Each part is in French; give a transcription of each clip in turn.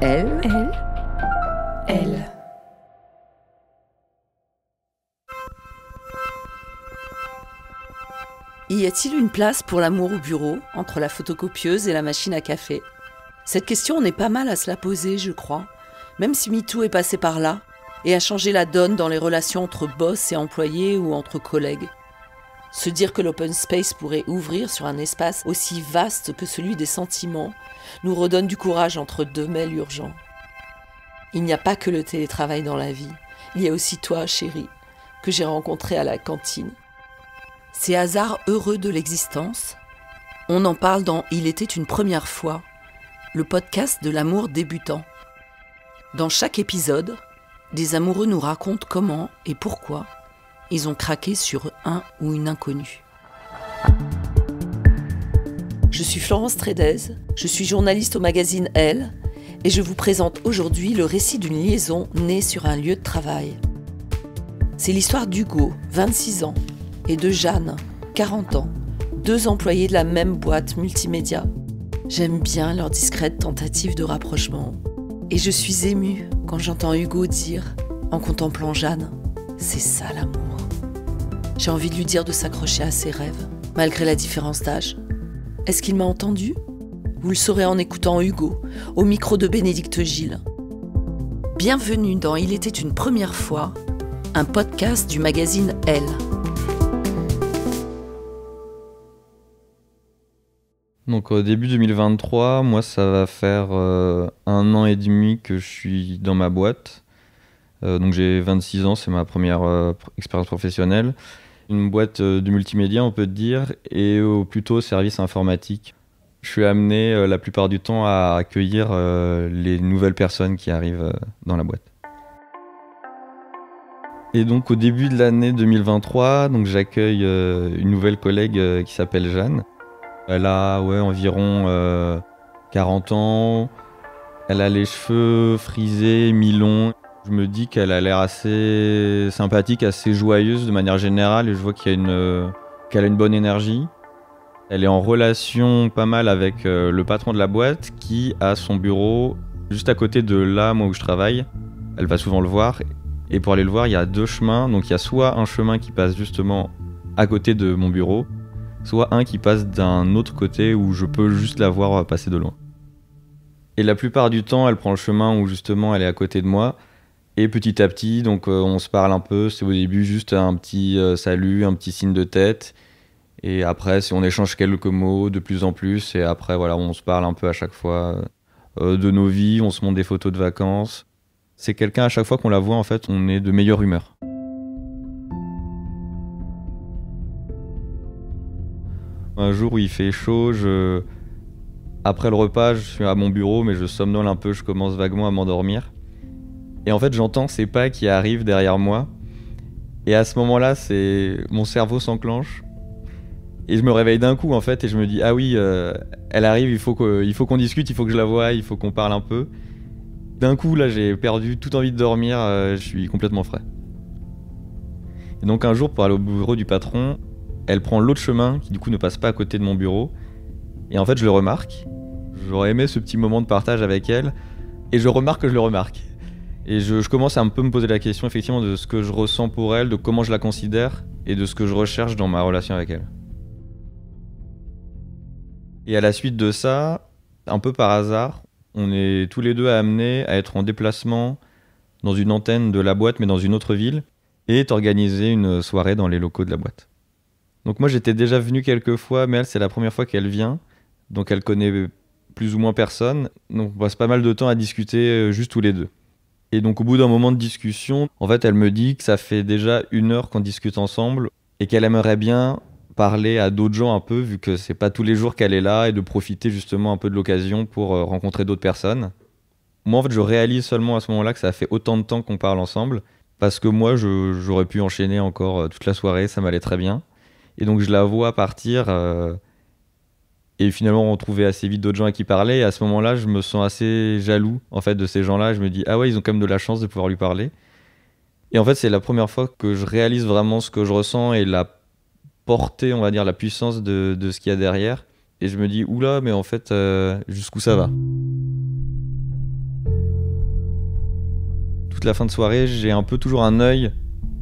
Elle. Y a-t-il une place pour l'amour au bureau, entre la photocopieuse et la machine à café ? Cette question, on est pas mal à se la poser, je crois. Même si MeToo est passé par là et a changé la donne dans les relations entre boss et employés ou entre collègues. Se dire que l'open space pourrait ouvrir sur un espace aussi vaste que celui des sentiments nous redonne du courage entre deux mails urgents. Il n'y a pas que le télétravail dans la vie. Il y a aussi toi, chérie, que j'ai rencontré à la cantine. Ces hasards heureux de l'existence, on en parle dans « Il était une première fois », le podcast de l'amour débutant. Dans chaque épisode, des amoureux nous racontent comment et pourquoi ils ont craqué sur un ou une inconnue. Je suis Florence Trédez, je suis journaliste au magazine Elle, et je vous présente aujourd'hui le récit d'une liaison née sur un lieu de travail. C'est l'histoire d'Hugo, 26 ans, et de Jeanne, 40 ans, deux employés de la même boîte multimédia. J'aime bien leur discrète tentative de rapprochement. Et je suis émue quand j'entends Hugo dire, en contemplant Jeanne, « C'est ça l'amour ». J'ai envie de lui dire de s'accrocher à ses rêves, malgré la différence d'âge. Est-ce qu'il m'a entendu ? Vous le saurez en écoutant Hugo, au micro de Bénédicte Gilles. Bienvenue dans Il était une première fois, un podcast du magazine Elle. Donc au début 2023, moi ça va faire 1 an et demi que je suis dans ma boîte. Donc j'ai 26 ans, c'est ma première expérience professionnelle. Une boîte de multimédia on peut dire, et plutôt service informatique. Je suis amené la plupart du temps à accueillir les nouvelles personnes qui arrivent dans la boîte. Et donc au début de l'année 2023, donc, j'accueille une nouvelle collègue qui s'appelle Jeanne. Elle a environ 40 ans, elle a les cheveux frisés, mi-longs. Je me dis qu'elle a l'air assez sympathique, assez joyeuse de manière générale, et je vois qu'elle a une bonne énergie. Elle est en relation pas mal avec le patron de la boîte qui a son bureau juste à côté de là, moi où je travaille. Elle va souvent le voir, et pour aller le voir, il y a 2 chemins. Donc il y a soit un chemin qui passe justement à côté de mon bureau, soit un qui passe d'un autre côté où je peux juste la voir passer de loin. Et la plupart du temps, elle prend le chemin où justement elle est à côté de moi. Et petit à petit, donc on se parle un peu. C'est au début juste un petit salut, un petit signe de tête. Et après, on échange quelques mots de plus en plus. Et après, voilà, on se parle un peu à chaque fois de nos vies. On se montre des photos de vacances. C'est quelqu'un, à chaque fois qu'on la voit, en fait, on est de meilleure humeur. Un jour où il fait chaud, après le repas, je suis à mon bureau, mais je somnole un peu, je commence vaguement à m'endormir. Et en fait, j'entends ses pas qui arrivent derrière moi. Et à ce moment-là, mon cerveau s'enclenche. Et je me réveille d'un coup, en fait, et je me dis, ah oui, elle arrive, il faut qu'on discute, il faut que je la voie, il faut qu'on parle un peu. D'un coup, là, j'ai perdu toute envie de dormir, je suis complètement frais. Et donc un jour, pour aller au bureau du patron, elle prend l'autre chemin, qui du coup ne passe pas à côté de mon bureau. Et en fait, je le remarque. J'aurais aimé ce petit moment de partage avec elle. Et je remarque que je le remarque. Et je commence à un peu me poser la question, effectivement, de ce que je ressens pour elle, de comment je la considère, et de ce que je recherche dans ma relation avec elle. Et à la suite de ça, un peu par hasard, on est tous les deux amenés à être en déplacement dans une antenne de la boîte, mais dans une autre ville, et d'organiser une soirée dans les locaux de la boîte. Donc moi j'étais déjà venu quelques fois, mais elle c'est la première fois qu'elle vient, donc elle connaît plus ou moins personne, donc on passe pas mal de temps à discuter juste tous les deux. Et donc au bout d'un moment de discussion, en fait elle me dit que ça fait déjà 1 heure qu'on discute ensemble, et qu'elle aimerait bien parler à d'autres gens un peu, vu que c'est pas tous les jours qu'elle est là, et de profiter justement un peu de l'occasion pour rencontrer d'autres personnes. Moi en fait je réalise seulement à ce moment-là que ça fait autant de temps qu'on parle ensemble, parce que moi j'aurais pu enchaîner encore toute la soirée, ça m'allait très bien. Et donc je la vois partir et finalement retrouver assez vite d'autres gens à qui parler. Et à ce moment-là, je me sens assez jaloux en fait de ces gens-là. Je me dis ah ouais, ils ont quand même de la chance de pouvoir lui parler. Et en fait, c'est la première fois que je réalise vraiment ce que je ressens et la portée, on va dire, la puissance de ce qu'il y a derrière. Et je me dis oula, mais en fait, jusqu'où ça va ? toute la fin de soirée, j'ai un peu toujours un œil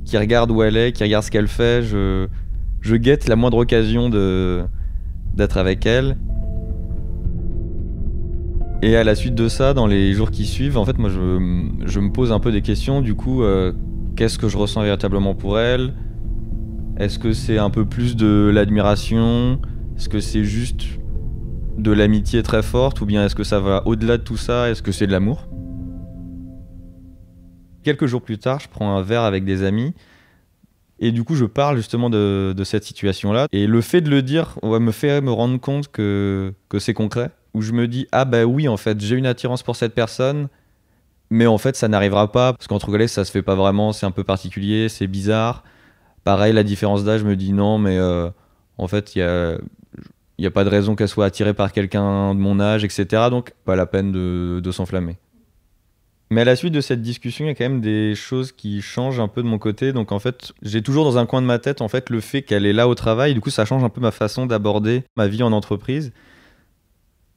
qui regarde où elle est, qui regarde ce qu'elle fait. Je guette la moindre occasion d'être avec elle. Et à la suite de ça, dans les jours qui suivent, en fait, moi, je me pose un peu des questions. Du coup, qu'est-ce que je ressens véritablement pour elle? Est-ce que c'est un peu plus de l'admiration? Est-ce que c'est juste de l'amitié très forte? Ou bien est-ce que ça va au-delà de tout ça? Est-ce que c'est de l'amour? Quelques jours plus tard, je prends un verre avec des amis. Et du coup, je parle justement de cette situation-là. Et le fait de le dire me fait me rendre compte que c'est concret. Où je me dis, ah bah oui, en fait, j'ai une attirance pour cette personne. Mais en fait, ça n'arrivera pas. Parce qu'entre collègues, ça se fait pas vraiment. C'est un peu particulier, c'est bizarre. Pareil, la différence d'âge me dit non, mais en fait, il y a pas de raison qu'elle soit attirée par quelqu'un de mon âge, etc. Donc, pas la peine de s'enflammer. Mais à la suite de cette discussion, il y a quand même des choses qui changent un peu de mon côté. Donc en fait, j'ai toujours dans un coin de ma tête en fait le fait qu'elle est là au travail. Du coup, ça change un peu ma façon d'aborder ma vie en entreprise.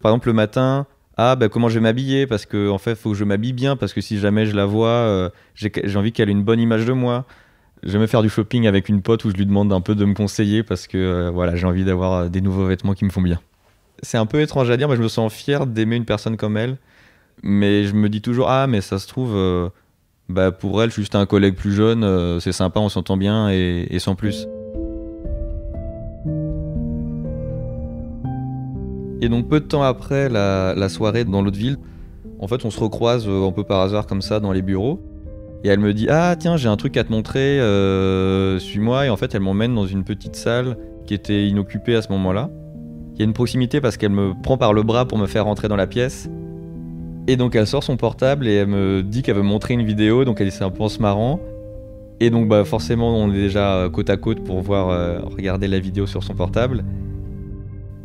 Par exemple, le matin, comment je vais m'habiller? Parce que en fait, il faut que je m'habille bien parce que si jamais je la vois, j'ai envie qu'elle ait une bonne image de moi. J'aime me faire du shopping avec une pote où je lui demande un peu de me conseiller parce que voilà, j'ai envie d'avoir des nouveaux vêtements qui me font bien. C'est un peu étrange à dire, mais je me sens fier d'aimer une personne comme elle. Mais je me dis toujours, mais ça se trouve, pour elle, je suis juste un collègue plus jeune, c'est sympa, on s'entend bien et sans plus. Et donc peu de temps après la soirée dans l'autre ville, en fait on se recroise un peu par hasard comme ça dans les bureaux. Et elle me dit, ah tiens, j'ai un truc à te montrer, suis-moi. Et en fait elle m'emmène dans une petite salle qui était inoccupée à ce moment-là. Il y a une proximité parce qu'elle me prend par le bras pour me faire rentrer dans la pièce. Et donc elle sort son portable et elle me dit qu'elle veut montrer une vidéo, donc elle dit c'est un peu en se marrant. Et donc forcément on est déjà côte à côte pour regarder la vidéo sur son portable.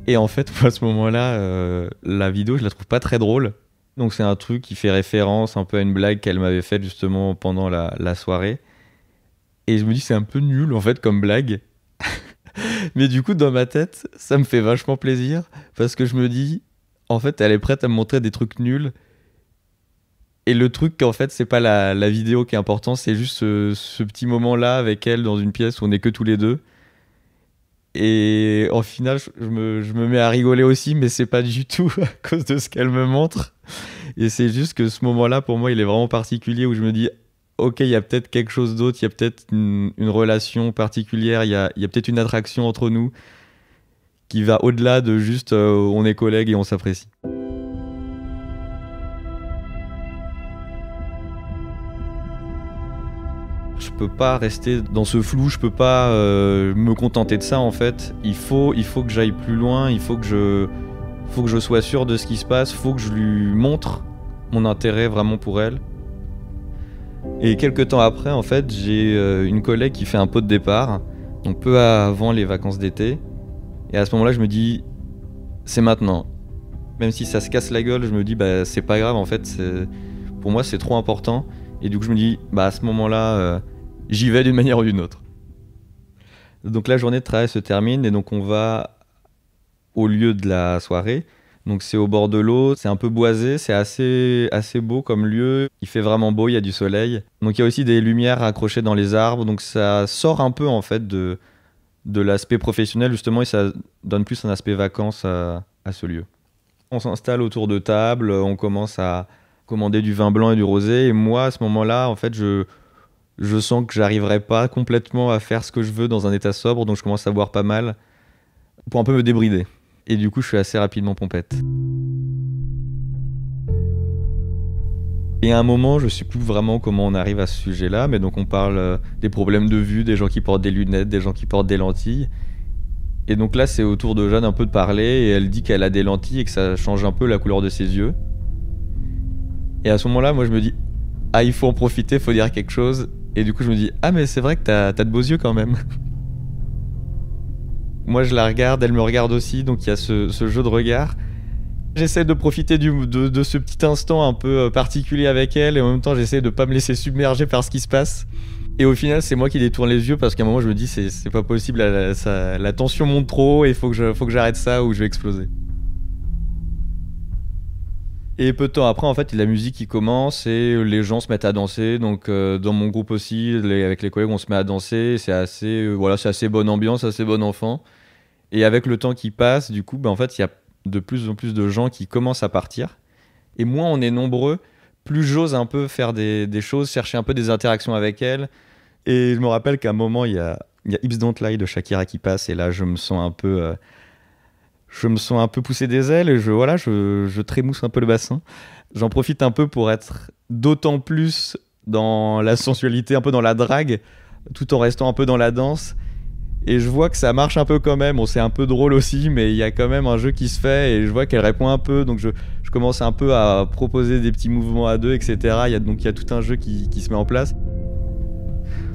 Et en fait à ce moment-là, la vidéo je la trouve pas très drôle. Donc c'est un truc qui fait référence un peu à une blague qu'elle m'avait faite justement pendant la soirée. Et je me dis c'est un peu nul en fait comme blague. Mais du coup dans ma tête ça me fait vachement plaisir parce que je me dis en fait elle est prête à me montrer des trucs nuls. Et le truc qu'en fait c'est pas la vidéo qui est important, c'est juste ce petit moment là avec elle dans une pièce où on est que tous les deux. Et en final je me mets à rigoler aussi, mais c'est pas du tout à cause de ce qu'elle me montre. Et c'est juste que ce moment là pour moi il est vraiment particulier où je me dis ok, il y a peut-être quelque chose d'autre, il y a peut-être une relation particulière, il y a peut-être une attraction entre nous qui va au-delà de juste on est collègues et on s'apprécie. Je peux pas rester dans ce flou, je peux pas me contenter de ça en fait. Il faut que j'aille plus loin, il faut que je sois sûr de ce qui se passe, il faut que je lui montre mon intérêt vraiment pour elle. Et quelques temps après, en fait, j'ai une collègue qui fait un pot de départ, donc peu avant les vacances d'été. Et à ce moment-là, je me dis, c'est maintenant. Même si ça se casse la gueule, je me dis, c'est pas grave en fait, pour moi c'est trop important. Et du coup je me dis, à ce moment-là, j'y vais d'une manière ou d'une autre. Donc la journée de travail se termine et donc on va au lieu de la soirée. Donc c'est au bord de l'eau, c'est un peu boisé, c'est assez beau comme lieu. Il fait vraiment beau, il y a du soleil. Donc il y a aussi des lumières accrochées dans les arbres, donc ça sort un peu en fait de l'aspect professionnel justement et ça donne plus un aspect vacances à ce lieu. On s'installe autour de table, on commence à commander du vin blanc et du rosé. Et moi, à ce moment-là, en fait, je sens que j'arriverai pas complètement à faire ce que je veux dans un état sobre, donc je commence à boire pas mal pour un peu me débrider. Et du coup, je suis assez rapidement pompette. Et à un moment, je sais plus vraiment comment on arrive à ce sujet-là, mais donc on parle des problèmes de vue, des gens qui portent des lunettes, des gens qui portent des lentilles. Et donc là, c'est au tour de Jeanne un peu de parler, et elle dit qu'elle a des lentilles et que ça change un peu la couleur de ses yeux. Et à ce moment-là, moi je me dis, il faut en profiter, il faut dire quelque chose. Et du coup je me dis, mais c'est vrai que t'as de beaux yeux quand même. Moi je la regarde, elle me regarde aussi, donc il y a ce jeu de regard. J'essaie de profiter de ce petit instant un peu particulier avec elle, et en même temps j'essaie de pas me laisser submerger par ce qui se passe. Et au final c'est moi qui détourne les yeux parce qu'à un moment je me dis, c'est pas possible, la tension monte trop haut et il faut que j'arrête ça ou je vais exploser. Et peu de temps après, en fait, la musique qui commence et les gens se mettent à danser. Donc, dans mon groupe aussi, avec les collègues, on se met à danser. C'est assez, voilà, c'est assez bonne ambiance, assez bon enfant. Et avec le temps qui passe, du coup, en fait, il y a de plus en plus de gens qui commencent à partir. Et moins on est nombreux, plus j'ose un peu faire des choses, chercher un peu des interactions avec elles. Et je me rappelle qu'à un moment, il y a Hips Don't Lie de Shakira qui passe. Et là, je me sens un peu poussé des ailes et je trémousse un peu le bassin. J'en profite un peu pour être d'autant plus dans la sensualité, un peu dans la drague, tout en restant un peu dans la danse. Et je vois que ça marche un peu quand même. Bon, c'est un peu drôle aussi, mais il y a quand même un jeu qui se fait et je vois qu'elle répond un peu. Donc je commence un peu à proposer des petits mouvements à deux, etc. Il y a tout un jeu qui se met en place.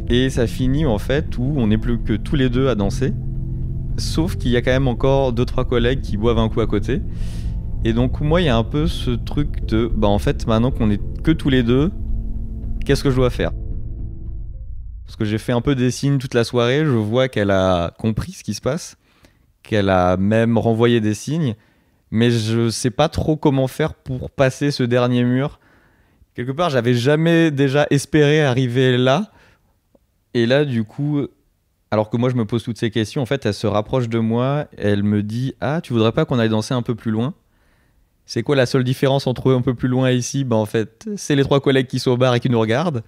Et ça finit en fait où on n'est plus que tous les deux à danser. Sauf qu'il y a quand même encore 2-3 collègues qui boivent un coup à côté. Et donc moi il y a un peu ce truc de en fait maintenant qu'on est que tous les deux, qu'est-ce que je dois faire? Parce que j'ai fait un peu des signes toute la soirée, je vois qu'elle a compris ce qui se passe, qu'elle a même renvoyé des signes, mais je sais pas trop comment faire pour passer ce dernier mur. Quelque part j'avais jamais déjà espéré arriver là. Et là du coup, alors que moi je me pose toutes ces questions, en fait elle se rapproche de moi, elle me dit « Ah, tu voudrais pas qu'on aille danser un peu plus loin ?» C'est quoi la seule différence entre un peu plus loin et ici? En fait, c'est les 3 collègues qui sont au bar et qui nous regardent.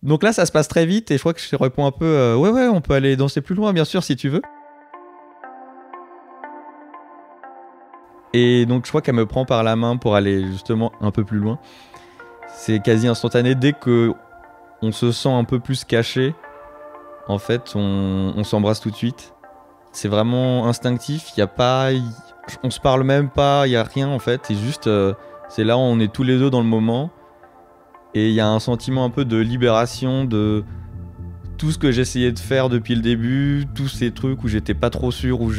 Donc là, ça se passe très vite et je crois que je réponds un peu ouais, on peut aller danser plus loin, bien sûr, si tu veux. Et donc, je crois qu'elle me prend par la main pour aller justement un peu plus loin. C'est quasi instantané. Dès qu'on se sent un peu plus caché, en fait, on s'embrasse tout de suite. C'est vraiment instinctif. Il y a pas, on se parle même pas. Il y a rien en fait. C'est juste, c'est là où on est tous les deux dans le moment. Et il y a un sentiment un peu de libération de tout ce que j'essayais de faire depuis le début, tous ces trucs où j'étais pas trop sûr, où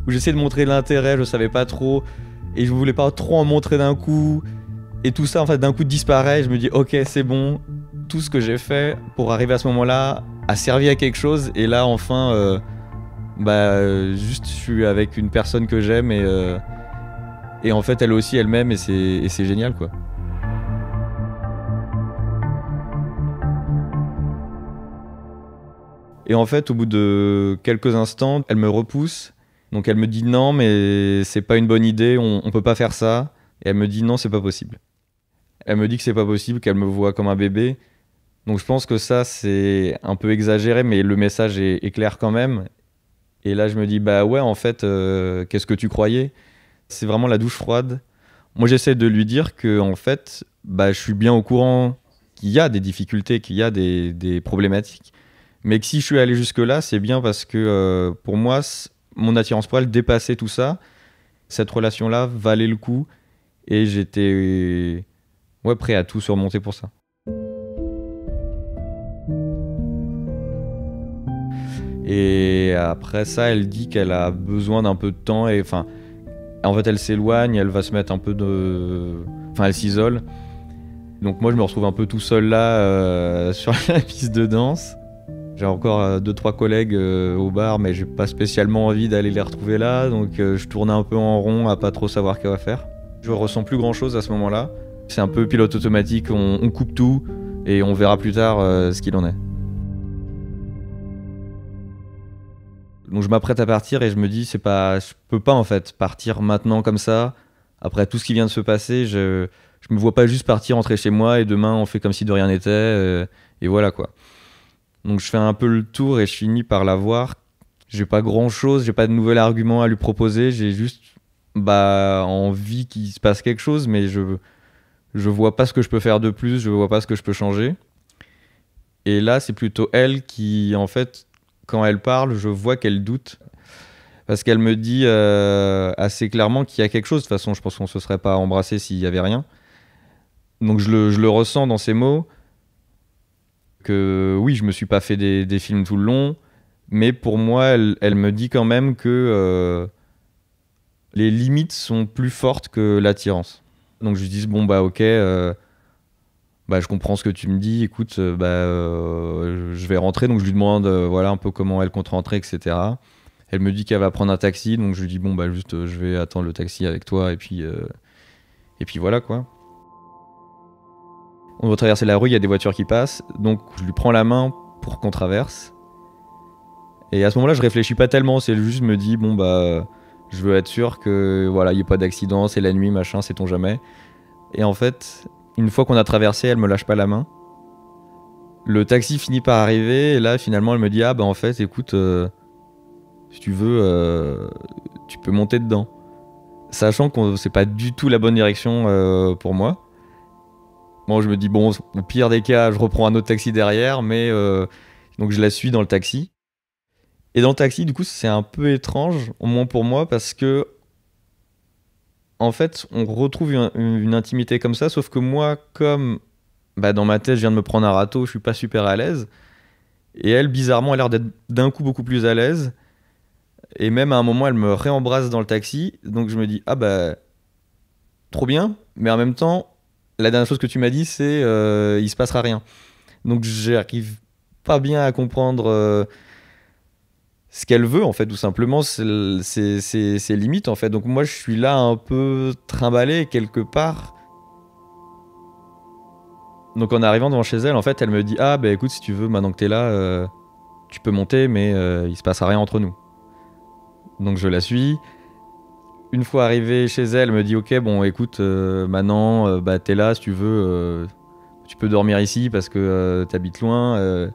j'essayais de montrer de l'intérêt, je savais pas trop, et je voulais pas trop en montrer d'un coup. Et tout ça, en fait, d'un coup disparaît. Je me dis, ok, c'est bon. Tout ce que j'ai fait pour arriver à ce moment-là a servi à quelque chose. Et là, enfin, juste, je suis avec une personne que j'aime et en fait, elle aussi, elle m'aime et c'est génial, quoi. Et en fait, au bout de quelques instants, elle me repousse. Donc elle me dit non, mais c'est pas une bonne idée, on peut pas faire ça. Et elle me dit non, c'est pas possible. Elle me dit que c'est pas possible, qu'elle me voit comme un bébé. Donc je pense que ça, c'est un peu exagéré, mais le message est clair quand même. Et là, je me dis, bah ouais, en fait, qu'est-ce que tu croyais? C'est vraiment la douche froide. Moi, j'essaie de lui dire que, en fait, je suis bien au courant qu'il y a des difficultés, qu'il y a des problématiques. Mais que si je suis allé jusque-là, c'est bien parce que pour moi, mon attirance pour elle dépassait tout ça. Cette relation-là valait le coup et j'étais prêt à tout surmonter pour ça. Et après ça, elle dit qu'elle a besoin d'un peu de temps et enfin, en fait, elle s'éloigne, elle va se mettre un peu elle s'isole. Donc moi, je me retrouve un peu tout seul là sur la piste de danse. J'ai encore 2-3 collègues au bar, mais j'ai pas spécialement envie d'aller les retrouver là, donc je tourne un peu en rond à pas trop savoir quoi faire. Je ressens plus grand chose à ce moment-là. C'est un peu pilote automatique, on coupe tout et on verra plus tard ce qu'il en est. Donc je m'apprête à partir et je me dis je peux pas en fait partir maintenant comme ça. Après tout ce qui vient de se passer, je me vois pas juste partir, rentrer chez moi et demain on fait comme si de rien n'était et voilà quoi. Donc je fais un peu le tour et je finis par la voir. J'ai pas grand chose, j'ai pas de nouvel argument à lui proposer, j'ai juste envie qu'il se passe quelque chose, mais je vois pas ce que je peux faire de plus, je vois pas ce que je peux changer. Et là, c'est plutôt elle qui, en fait, quand elle parle, je vois qu'elle doute. Parce qu'elle me dit assez clairement qu'il y a quelque chose. De toute façon, je pense qu'on se serait pas embrassé s'il y avait rien. Donc je le ressens dans ses mots. Que oui, je me suis pas fait des films tout le long, mais pour moi, elle me dit quand même que les limites sont plus fortes que l'attirance. Donc je lui dis ok, je comprends ce que tu me dis, écoute, je vais rentrer, donc je lui demande un peu comment elle compte rentrer, etc. Elle me dit qu'elle va prendre un taxi, donc je lui dis juste je vais attendre le taxi avec toi et puis Et puis voilà quoi. On doit traverser la rue, il y a des voitures qui passent, donc je lui prends la main pour qu'on traverse. Et à ce moment-là, je réfléchis pas tellement, c'est juste me dis bon bah je veux être sûr que voilà, il y ait pas d'accident, c'est la nuit, machin, sait-on jamais. Et en fait, une fois qu'on a traversé, elle me lâche pas la main. Le taxi finit par arriver et là finalement elle me dit ah bah en fait écoute si tu veux tu peux monter dedans. Sachant que c'est pas du tout la bonne direction pour moi. Bon, je me dis, bon, au pire des cas, je reprends un autre taxi derrière, mais donc je la suis dans le taxi. Et dans le taxi, du coup, c'est un peu étrange, au moins pour moi, parce que, en fait, on retrouve une intimité comme ça, sauf que moi, comme bah, dans ma tête, je viens de me prendre un râteau, je suis pas super à l'aise. Et elle, bizarrement, a l'air d'être d'un coup beaucoup plus à l'aise. Et même à un moment, elle me réembrasse dans le taxi. Donc je me dis, ah bah, trop bien, mais en même temps, la dernière chose que tu m'as dit, c'est il se passera rien. Donc j'arrive pas bien à comprendre ce qu'elle veut en fait, tout simplement. C'est limite en fait. Donc moi je suis là un peu trimballé quelque part. Donc en arrivant devant chez elle, en fait, elle me dit ah bah écoute si tu veux maintenant que t'es là, tu peux monter, mais il se passera rien entre nous. Donc je la suis. Une fois arrivé chez elle, elle me dit ok bon écoute maintenant bah t'es là si tu veux tu peux dormir ici parce que t'habites loin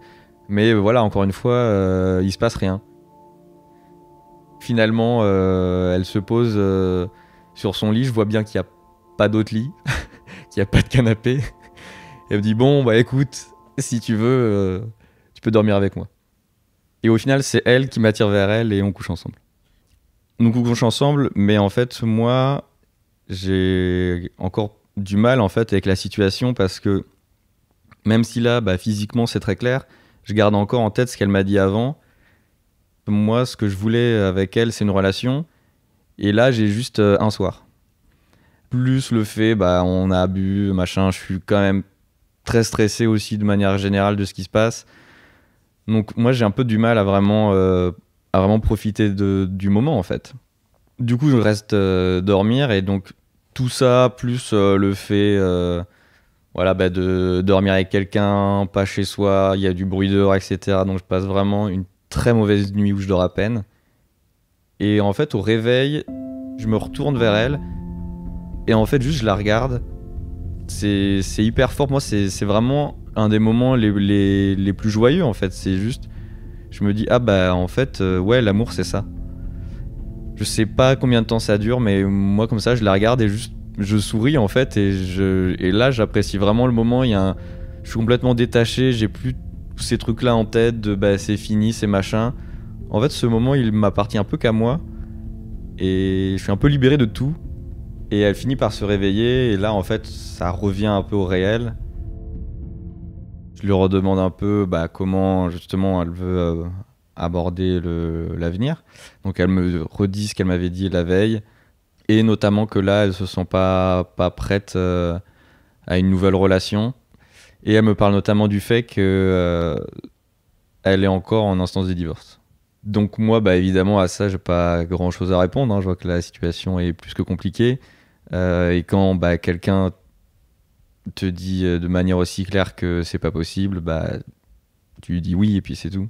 mais voilà encore une fois il se passe rien. Finalement elle se pose sur son lit, je vois bien qu'il n'y a pas d'autre lit, qu'il n'y a pas de canapé. Elle me dit bon bah écoute si tu veux tu peux dormir avec moi. Et au final c'est elle qui m'attire vers elle et on couche ensemble. Nous couchons ensemble, mais en fait, moi, j'ai encore du mal en fait avec la situation parce que même si là, bah, physiquement, c'est très clair, je garde encore en tête ce qu'elle m'a dit avant. Moi, ce que je voulais avec elle, c'est une relation. Et là, j'ai juste un soir. Plus le fait, bah, on a bu, machin, je suis quand même très stressé aussi de manière générale de ce qui se passe. Donc moi, j'ai un peu du mal à vraiment profiter du moment en fait. Du coup, je reste dormir et donc tout ça plus le fait voilà, bah, de dormir avec quelqu'un, pas chez soi, il y a du bruit dehors, etc. Donc je passe vraiment une très mauvaise nuit où je dors à peine. Et en fait, au réveil, je me retourne vers elle et en fait, juste je la regarde. C'est hyper fort. Moi, c'est vraiment un des moments les plus joyeux en fait. C'est juste, je me dis, ah bah en fait, ouais, l'amour c'est ça. Je sais pas combien de temps ça dure, mais moi comme ça, je la regarde et juste je souris en fait. Et là, j'apprécie vraiment le moment. Je suis complètement détaché, j'ai plus tous ces trucs-là en tête de bah c'est fini, c'est machin. En fait, ce moment, il m'appartient un peu qu'à moi. Et je suis un peu libéré de tout. Et elle finit par se réveiller. Et là, en fait, ça revient un peu au réel. Je lui redemande un peu bah, comment justement elle veut aborder l'avenir. Donc elle me redit ce qu'elle m'avait dit la veille. Et notamment que là, elle se sent pas prête à une nouvelle relation. Et elle me parle notamment du fait que elle est encore en instance de divorce. Donc moi, bah, évidemment, à ça, j'ai pas grand-chose à répondre. Hein. Je vois que la situation est plus que compliquée. Et quand bah, quelqu'un te dit de manière aussi claire que c'est pas possible, bah tu lui dis oui et puis c'est tout.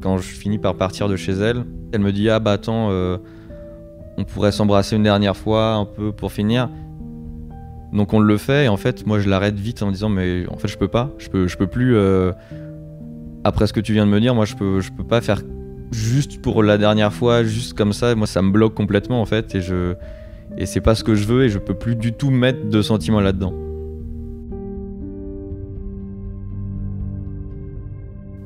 Quand je finis par partir de chez elle, elle me dit ah bah attends, on pourrait s'embrasser une dernière fois un peu pour finir. Donc on le fait et en fait moi je l'arrête vite en me disant mais en fait je peux pas, je peux plus après ce que tu viens de me dire, moi je peux pas faire juste pour la dernière fois, juste comme ça, moi ça me bloque complètement en fait et c'est pas ce que je veux et je peux plus du tout mettre de sentiments là-dedans.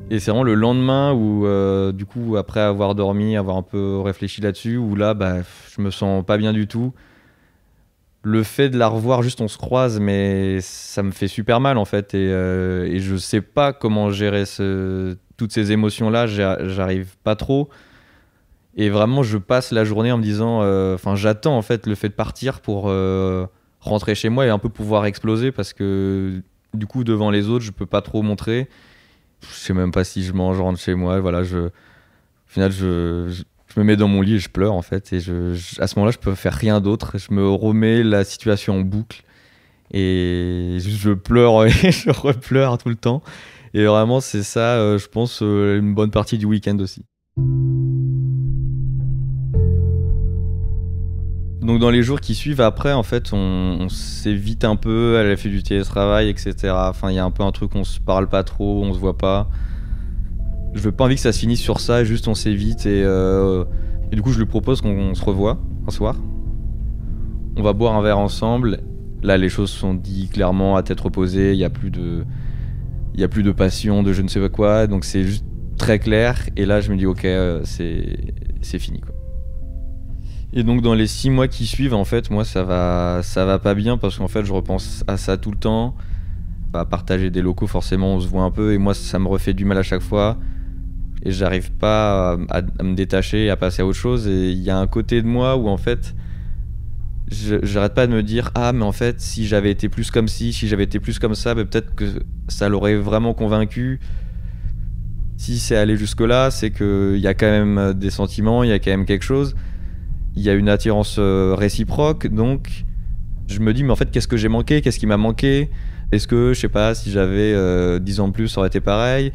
Et c'est vraiment le lendemain où du coup après avoir dormi, avoir un peu réfléchi là-dessus, où là bah je me sens pas bien du tout. Le fait de la revoir, juste on se croise, mais ça me fait super mal en fait et je sais pas comment gérer toutes ces émotions-là, j'arrive pas trop. Et vraiment, je passe la journée en me disant, enfin, j'attends en fait le fait de partir pour rentrer chez moi et un peu pouvoir exploser parce que du coup, devant les autres, je peux pas trop montrer. Je sais même pas si je mange, je rentre chez moi. Voilà, au final, Je me mets dans mon lit et je pleure en fait. Et à ce moment-là, je peux faire rien d'autre. Je me remets la situation en boucle. Et je pleure et je repleure tout le temps. Et vraiment, c'est ça, je pense, une bonne partie du week-end aussi. Donc dans les jours qui suivent après, en fait, on s'évite un peu. Elle a fait du télétravail, etc. Enfin, il y a un peu un truc, on se parle pas trop, on se voit pas. Je veux pas envie que ça se finisse sur ça, juste on s'évite. Et du coup, je lui propose qu'on se revoie un soir. On va boire un verre ensemble. Là, les choses sont dites clairement à tête reposée. Il y a plus de passion, de je ne sais pas quoi. Donc c'est juste très clair. Et là, je me dis, ok, c'est fini, quoi. Et donc dans les 6 mois qui suivent, en fait, moi ça va pas bien parce qu'en fait je repense à ça tout le temps. À partager des locaux, forcément on se voit un peu et moi ça me refait du mal à chaque fois. Et j'arrive pas à me détacher, à passer à autre chose. Et il y a un côté de moi où en fait j'arrête pas de me dire, ah mais en fait si j'avais été plus comme ci, si j'avais été plus comme ça, bah, peut-être que ça l'aurait vraiment convaincu. Si c'est allé jusque là, c'est qu'il y a quand même des sentiments, il y a quand même quelque chose. Il y a une attirance réciproque, donc je me dis, mais en fait, qu'est-ce que j'ai manqué? Qu'est-ce qui m'a manqué? Est-ce que, je sais pas, si j'avais 10 ans de plus, ça aurait été pareil?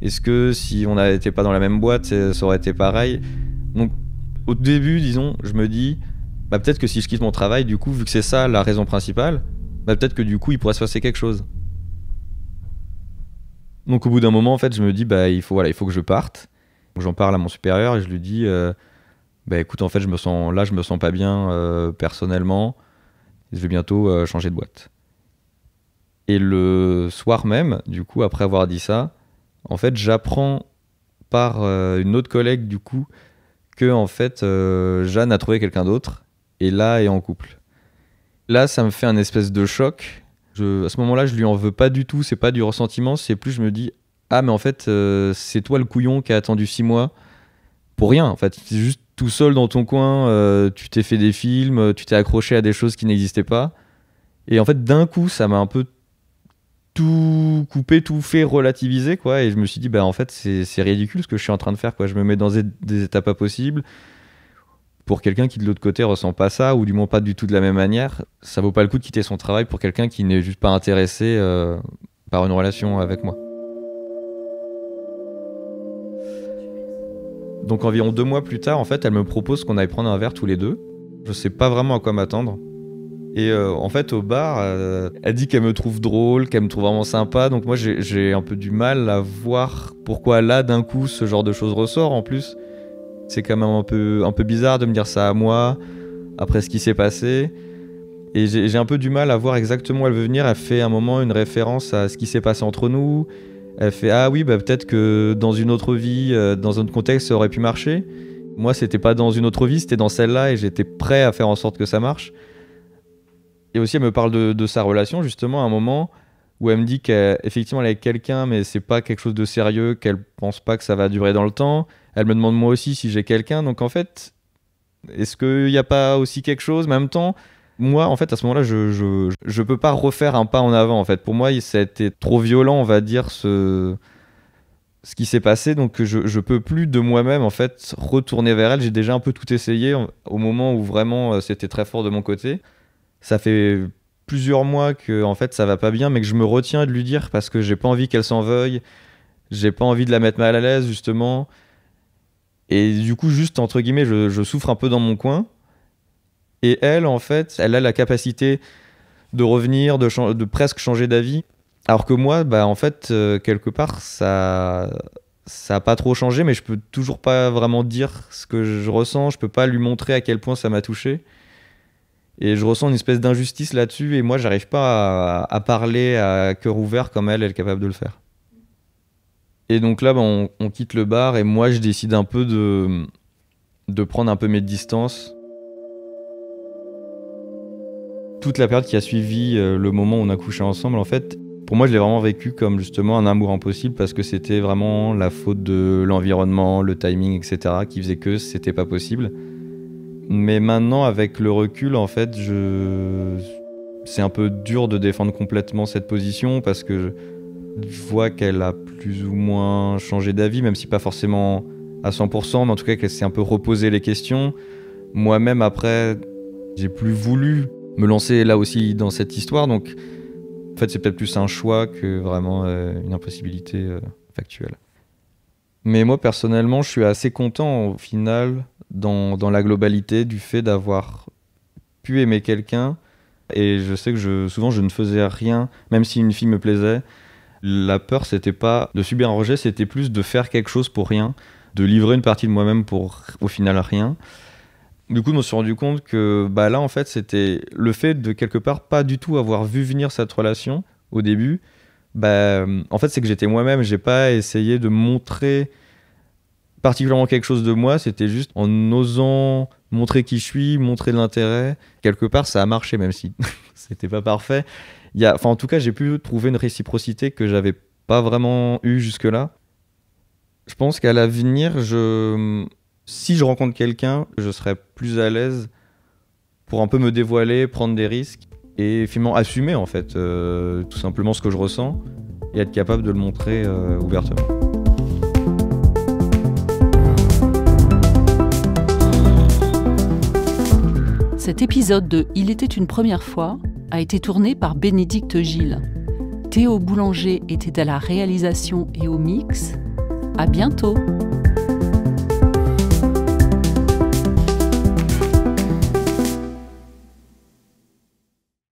Est-ce que si on n'était pas dans la même boîte, ça aurait été pareil? Donc, au début, disons, je me dis, bah, peut-être que si je quitte mon travail, du coup, vu que c'est ça la raison principale, bah, peut-être que du coup, il pourrait se passer quelque chose. Donc, au bout d'un moment, en fait, je me dis, bah, il faut que je parte. Donc, j'en parle à mon supérieur et je lui dis, bah écoute, en fait, je me sens pas bien personnellement. Je vais bientôt changer de boîte. Et le soir même, du coup, après avoir dit ça, en fait, j'apprends par une autre collègue, du coup, que en fait, Jeanne a trouvé quelqu'un d'autre et là est en couple. Là, ça me fait un espèce de choc. À ce moment-là, je lui en veux pas du tout. C'est pas du ressentiment, c'est plus je me dis, ah mais en fait, c'est toi le couillon qui a attendu 6 mois pour rien. En fait, c'est juste tout seul dans ton coin, tu t'es fait des films, tu t'es accroché à des choses qui n'existaient pas. Et en fait, d'un coup, ça m'a un peu tout coupé, tout fait relativiser, quoi. Et je me suis dit, bah en fait, c'est ridicule ce que je suis en train de faire, quoi. Je me mets dans des états pas possibles. Pour quelqu'un qui, de l'autre côté, ressent pas ça, ou du moins pas du tout de la même manière, ça vaut pas le coup de quitter son travail pour quelqu'un qui n'est juste pas intéressé par une relation avec moi. Donc environ 2 mois plus tard, en fait, elle me propose qu'on aille prendre un verre tous les deux. Je sais pas vraiment à quoi m'attendre. Et en fait, au bar, elle dit qu'elle me trouve drôle, qu'elle me trouve vraiment sympa. Donc moi, j'ai un peu du mal à voir pourquoi là, d'un coup, ce genre de choses ressort. En plus, c'est quand même un peu bizarre de me dire ça à moi, après ce qui s'est passé. Et j'ai un peu du mal à voir exactement où elle veut venir. Elle fait un moment une référence à ce qui s'est passé entre nous. Elle fait, ah oui, bah peut-être que dans une autre vie, dans un autre contexte, ça aurait pu marcher. Moi, c'était pas dans une autre vie, c'était dans celle-là et j'étais prêt à faire en sorte que ça marche. Et aussi, elle me parle de sa relation, justement, à un moment où elle me dit qu'effectivement, elle est avec quelqu'un, mais c'est pas quelque chose de sérieux, qu'elle pense pas que ça va durer dans le temps. Elle me demande moi aussi si j'ai quelqu'un. Donc en fait, est-ce qu'il n'y a pas aussi quelque chose? Mais en même temps, moi, en fait, à ce moment-là, je peux pas refaire un pas en avant, en fait. Pour moi, ça a été trop violent, on va dire, ce qui s'est passé. Donc, je peux plus de moi-même, en fait, retourner vers elle. J'ai déjà un peu tout essayé au moment où vraiment c'était très fort de mon côté. Ça fait plusieurs mois que, en fait, ça va pas bien, mais que je me retiens de lui dire parce que j'ai pas envie qu'elle s'en veuille. J'ai pas envie de la mettre mal à l'aise, justement. Et du coup, juste, entre guillemets, je souffre un peu dans mon coin. Et elle, en fait, elle a la capacité de revenir, de presque changer d'avis. Alors que moi, bah, en fait, quelque part, ça a pas trop changé, mais je peux toujours pas vraiment dire ce que je ressens. Je peux pas lui montrer à quel point ça m'a touché. Et je ressens une espèce d'injustice là-dessus. Et moi, j'arrive pas à parler à cœur ouvert comme elle est capable de le faire. Et donc là, bah, on quitte le bar et moi, je décide un peu de prendre un peu mes distances. Toute la période qui a suivi le moment où on a couché ensemble, en fait, pour moi, je l'ai vraiment vécu comme justement un amour impossible parce que c'était vraiment la faute de l'environnement, le timing, etc. qui faisait que c'était pas possible. Mais maintenant, avec le recul, en fait, c'est un peu dur de défendre complètement cette position parce que je vois qu'elle a plus ou moins changé d'avis, même si pas forcément à 100%, mais en tout cas qu'elle s'est un peu reposé les questions. Moi-même, après, j'ai plus voulu me lancer là aussi dans cette histoire, donc en fait, c'est peut-être plus un choix que vraiment une impossibilité factuelle. Mais moi, personnellement, je suis assez content au final, dans la globalité, du fait d'avoir pu aimer quelqu'un. Et je sais que souvent, je ne faisais rien, même si une fille me plaisait. La peur, c'était pas de subir un rejet, c'était plus de faire quelque chose pour rien, de livrer une partie de moi-même pour, au final, rien. Du coup, je me suis rendu compte que là, en fait, c'était le fait de, quelque part, pas du tout avoir vu venir cette relation au début. En fait, c'est que j'étais moi-même, j'ai pas essayé de montrer particulièrement quelque chose de moi, c'était juste en osant montrer qui je suis, montrer de l'intérêt. Quelque part, ça a marché, même si c'était pas parfait. En tout cas, j'ai pu trouver une réciprocité que j'avais pas vraiment eue jusque-là. Je pense qu'à l'avenir, si je rencontre quelqu'un, je serai plus à l'aise pour un peu me dévoiler, prendre des risques et finalement assumer en fait tout simplement ce que je ressens et être capable de le montrer ouvertement. Cet épisode de Il était une première fois a été tourné par Bénédicte Gilles. Théo Boulanger était à la réalisation et au mix. À bientôt!